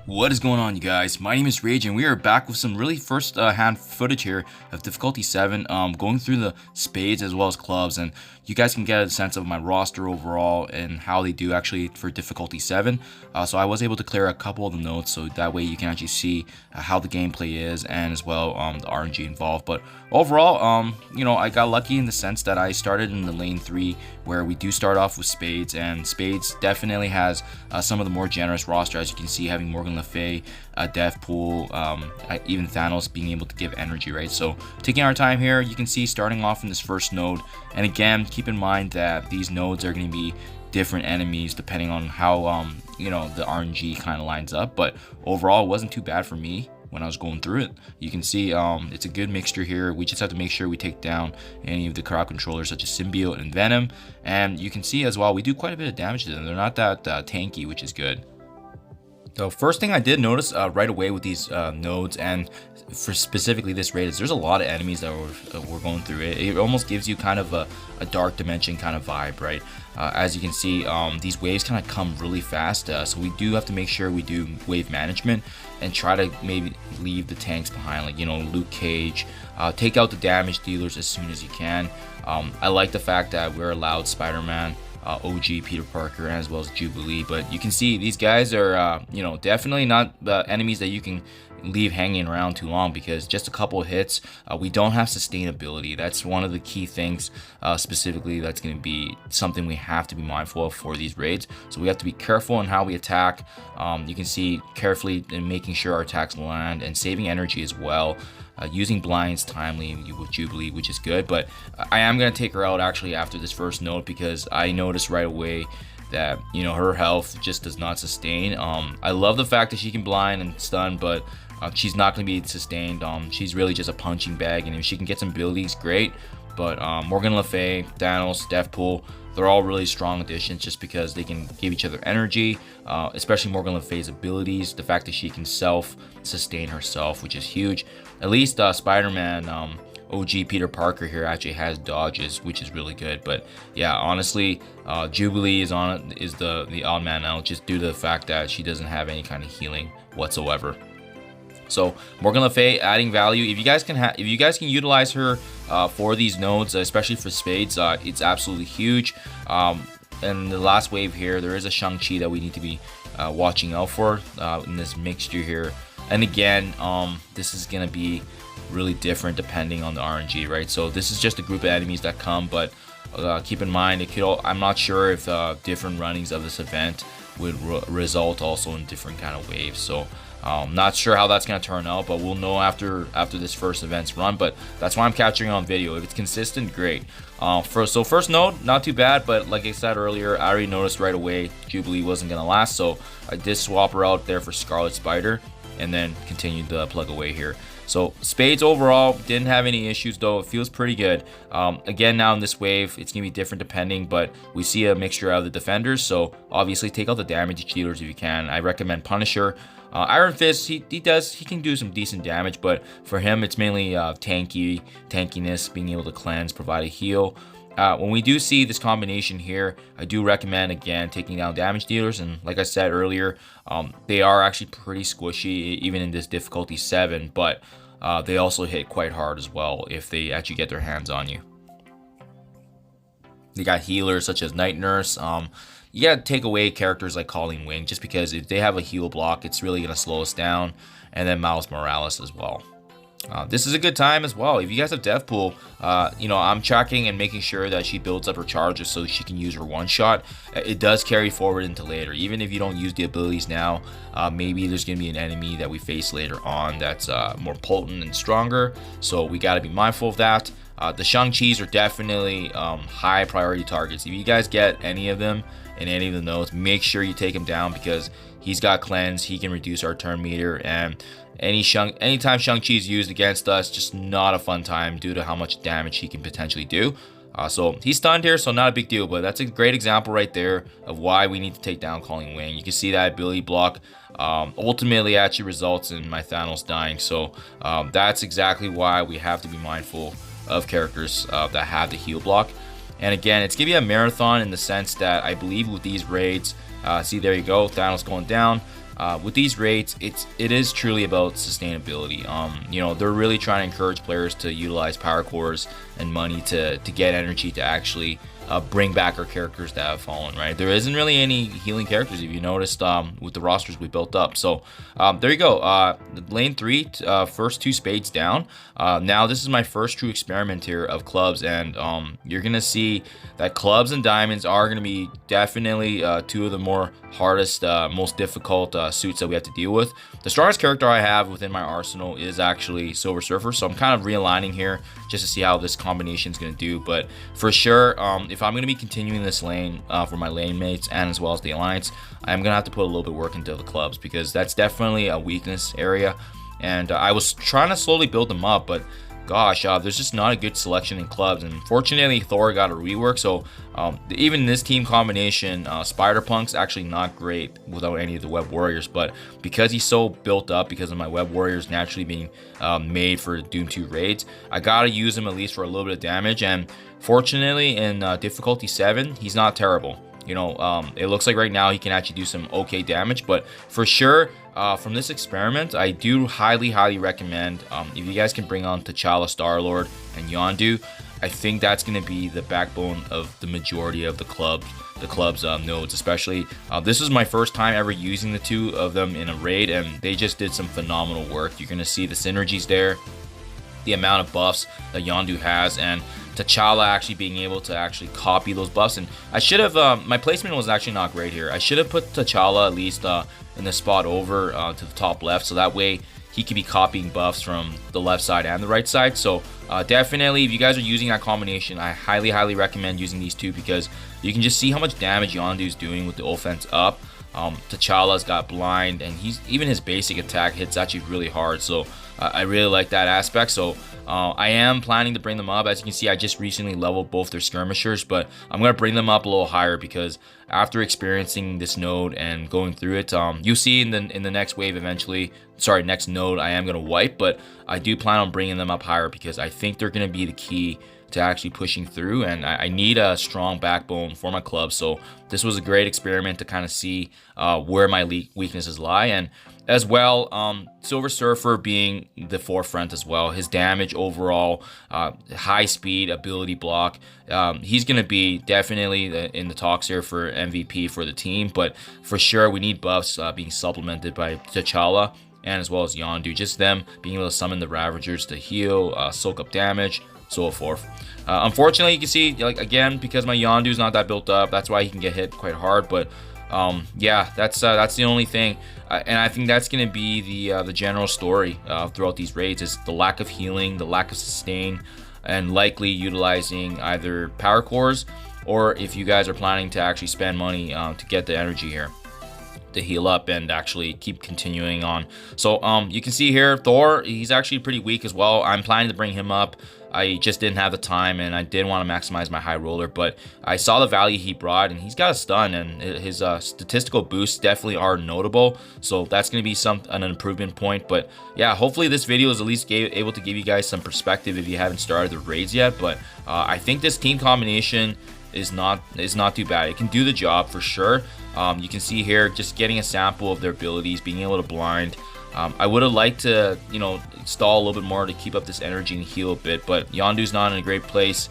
What is going on, you guys? My name is Rage, and we are back with some really first-hand footage here of difficulty 7, going through the spades as well as clubs, and you guys can get a sense of my roster overall and how they do actually for difficulty 7. So I was able to clear a couple of the notes, so that way you can actually see how the gameplay is and as well the RNG involved. But overall, I got lucky in the sense that I started in the lane 3, where we do start off with Spades, and Spades definitely has some of the more generous roster, as you can see, having Morgan Le Fay, Deathpool, even Thanos being able to give energy, right? So taking our time here, you can see starting off in this first node, and again, keep in mind that these nodes are going to be different enemies depending on how the RNG kind of lines up. But overall, it wasn't too bad for me when I was going through it. You can see it's a good mixture here. We just have to make sure we take down any of the crowd controllers such as Symbiote and Venom, and you can see as well we do quite a bit of damage to them. They're not that tanky, which is good. So first thing I did notice right away with these nodes, and for specifically this raid, is there's a lot of enemies that we're going through. It almost gives you kind of a dark dimension kind of vibe, right? As you can see, these waves kind of come really fast, so we do have to make sure we do wave management and try to maybe leave the tanks behind, like Luke Cage. Take out the damage dealers as soon as you can. I like the fact that we're allowed Spider-Man, OG Peter Parker, as well as Jubilee, but you can see these guys are definitely not the enemies that you can leave hanging around too long, because just a couple of hits, we don't have sustainability. That's one of the key things specifically that's going to be something we have to be mindful of for these raids. So we have to be careful in how we attack. You can see carefully in making sure our attacks land and saving energy as well. Using blinds timely with Jubilee, which is good, but I am going to take her out actually after this first node, because I noticed right away that her health just does not sustain. I love the fact that she can blind and stun, but she's not going to be sustained. She's really just a punching bag, and if she can get some abilities, great. But Morgan Le Fay, Thanos, Deathpool, they're all really strong additions just because they can give each other energy, especially Morgan Le Fay's abilities, the fact that she can self-sustain herself, which is huge. At least Spider-Man, OG Peter Parker here actually has dodges, which is really good. But yeah, honestly, Jubilee is the odd man out just due to the fact that she doesn't have any kind of healing whatsoever. So Morgan Le Fay adding value. If you guys can utilize her for these nodes, especially for Spades, it's absolutely huge. And the last wave here, there is a Shang-Chi that we need to be watching out for in this mixture here. And again, this is gonna be really different depending on the RNG, right? So this is just a group of enemies that come, but keep in mind I'm not sure if different runnings of this event would result also in different kind of waves. So not sure how that's going to turn out, but we'll know after this first event's run. But that's why I'm capturing it on video. If it's consistent, great. So first node, not too bad, but like I said earlier, I already noticed right away Jubilee wasn't going to last, so I did swap her out there for Scarlet Spider and then continued to plug away here. So Spades overall didn't have any issues, though. It feels pretty good. Again, now in this wave, it's gonna be different depending, but we see a mixture of the defenders, so obviously take out the damage dealers if you can. I recommend Punisher. Iron Fist, he can do some decent damage, but for him it's mainly tankiness, being able to cleanse, provide a heal. When we do see this combination here, I do recommend again taking down damage dealers, and like I said earlier, they are actually pretty squishy even in this difficulty 7, but they also hit quite hard as well if they actually get their hands on you. They got healers such as Night Nurse. You gotta take away characters like Colleen Wing, just because if they have a heal block, it's really gonna slow us down, and then Miles Morales as well. This is a good time as well. If you guys have Deathpool, I'm tracking and making sure that she builds up her charges so she can use her one shot. It does carry forward into later. Even if you don't use the abilities now, maybe there's going to be an enemy that we face later on that's more potent and stronger. So we got to be mindful of that. The Shang-Chis are definitely high priority targets. If you guys get any of them in any of the nodes, make sure you take him down, because he's got cleanse, he can reduce our turn meter, and anytime Shang-Chi is used against us, just not a fun time due to how much damage he can potentially do. So he's stunned here, so not a big deal, but that's a great example right there of why we need to take down Colleen Wing. You can see that ability block ultimately actually results in my Thanos dying, so that's exactly why we have to be mindful of characters that have the heal block. And again, it's gonna be a marathon in the sense that I believe with these raids, see, there you go, Thanos going down. with these raids, it is truly about sustainability. You know, they're really trying to encourage players to utilize power cores and money to get energy to actually bring back our characters that have fallen, right? There isn't really any healing characters, if you noticed, with the rosters we built up. So there you go. Lane 3, first 2 spades down. Now this is my first true experiment here of clubs, and you're gonna see that clubs and diamonds are gonna be definitely 2 of the more hardest, most difficult suits that we have to deal with. The strongest character I have within my arsenal is actually Silver Surfer, so I'm kind of realigning here just to see how this combination is going to do. But for sure, if I'm going to be continuing this lane for my lane mates and as well as the alliance, I'm going to have to put a little bit of work into the clubs, because that's definitely a weakness area. And I was trying to slowly build them up, but gosh, there's just not a good selection in clubs. And fortunately, Thor got a rework, so even this team combination, Spider-Punk's actually not great without any of the Web Warriors, but because he's so built up because of my Web Warriors naturally being made for Doom 2 raids, I gotta use him at least for a little bit of damage. And fortunately, in difficulty 7, he's not terrible. You know, it looks like right now he can actually do some okay damage, but for sure, from this experiment, I do highly recommend, if you guys can bring on T'Challa, Star-Lord, and Yondu, I think that's going to be the backbone of the majority of the club's nodes. Especially, this is my first time ever using the 2 of them in a raid, and they just did some phenomenal work. You're going to see the synergies there, the amount of buffs that Yondu has, and T'Challa actually being able to actually copy those buffs. And I should have, my placement was actually not great here. I should have put T'Challa at least in the spot over to the top left, so that way he could be copying buffs from the left side and the right side. So definitely, if you guys are using that combination, I highly recommend using these 2, because you can just see how much damage Yondu is doing with the offense up. T'Challa's got blind, and even his basic attack hits actually really hard. So I really like that aspect. So I am planning to bring them up. As you can see, I just recently leveled both their skirmishers, but I'm going to bring them up a little higher, because after experiencing this node and going through it, you'll see in the next wave eventually, sorry, next node, I am going to wipe, but I do plan on bringing them up higher, because I think they're going to be the key to actually pushing through, and I need a strong backbone for my club. So this was a great experiment to kind of see where my weaknesses lie. And as well, Silver Surfer being the forefront as well, his damage overall, high speed, ability block, he's going to be definitely in the talks here for MVP for the team. But for sure, we need buffs being supplemented by T'Challa and as well as Yondu, just them being able to summon the Ravagers to heal, soak up damage, so forth. Unfortunately, you can see, like, again, because my Yondu's not that built up, that's why he can get hit quite hard. But yeah, that's the only thing, and I think that's going to be the general story throughout these raids, is the lack of healing, the lack of sustain, and likely utilizing either power cores, or if you guys are planning to actually spend money to get the energy here to heal up and actually keep continuing on. So you can see here, Thor, he's actually pretty weak as well. I'm planning to bring him up. I just didn't have the time, and I did want to maximize my high roller, but I saw the value he brought, and he's got a stun, and his statistical boosts definitely are notable. So that's going to be an improvement point. But yeah, hopefully this video is at least able to give you guys some perspective if you haven't started the raids yet. But I think this team combination is not too bad. It can do the job for sure. You can see here, just getting a sample of their abilities, being able to blind. I would have liked to, you know, stall a little bit more to keep up this energy and heal a bit, but Yondu's not in a great place.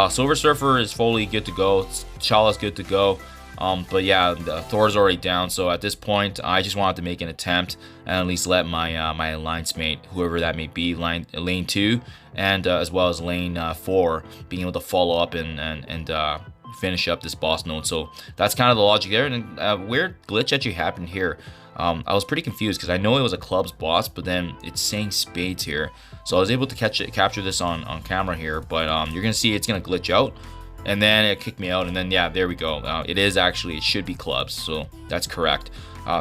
Silver Surfer is fully good to go. T'Challa's good to go. But yeah, Thor's already down. So at this point, I just wanted to make an attempt and at least let my my alliance mate, whoever that may be, lane 2 and as well as lane 4, being able to follow up and finish up this boss node. So that's kind of the logic there. And a weird glitch actually happened here. I was pretty confused because I know it was a club's boss, but then it's saying spades here. So I was able to capture this on camera here, but you're gonna see it's gonna glitch out, and then it kicked me out, and then yeah, there we go. It should be clubs, so that's correct.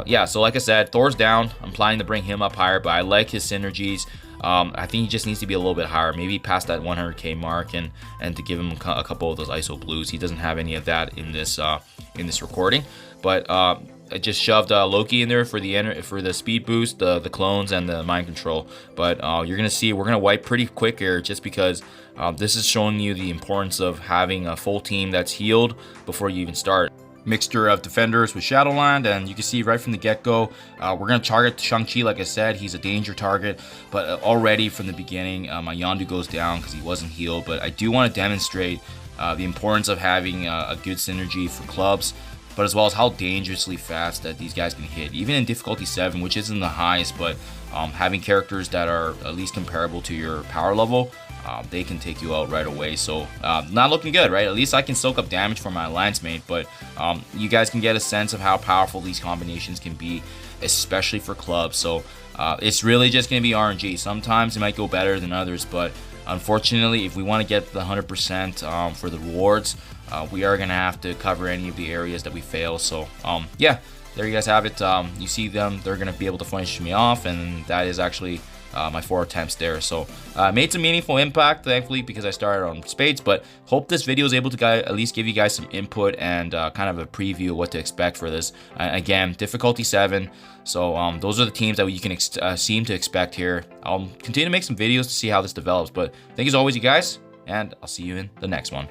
Yeah, so like I said, Thor's down. I'm planning to bring him up higher, but I like his synergies. I think he just needs to be a little bit higher, maybe past that 100k mark, and to give him a couple of those ISO blues. He doesn't have any of that in this recording, but I just shoved Loki in there for the speed boost, the clones, and the mind control. But you're gonna see we're gonna wipe pretty quick here, just because this is showing you the importance of having a full team that's healed before you even start. mixture of defenders with Shadowland, and you can see right from the get-go, we're going to target Shang-Chi. Like I said, he's a danger target, but already from the beginning, my Yondu goes down because he wasn't healed. But I do want to demonstrate the importance of having a good synergy for clubs, but as well as how dangerously fast that these guys can hit, even in difficulty 7, which isn't the highest, but having characters that are at least comparable to your power level, they can take you out right away. So not looking good, right? At least I can soak up damage for my alliance mate, but you guys can get a sense of how powerful these combinations can be, especially for clubs. So it's really just going to be RNG. Sometimes it might go better than others, but unfortunately, if we want to get the 100% for the rewards, we are going to have to cover any of the areas that we fail. So yeah, there you guys have it. You see them, they're going to be able to finish me off, and that is actually my 4 attempts there. So made some meaningful impact, thankfully, because I started on Spades, but hope this video is able to at least give you guys some input and kind of a preview of what to expect for this. Again, difficulty 7. So those are the teams that you can seem to expect here. I'll continue to make some videos to see how this develops, but thank you as always, you guys, and I'll see you in the next one.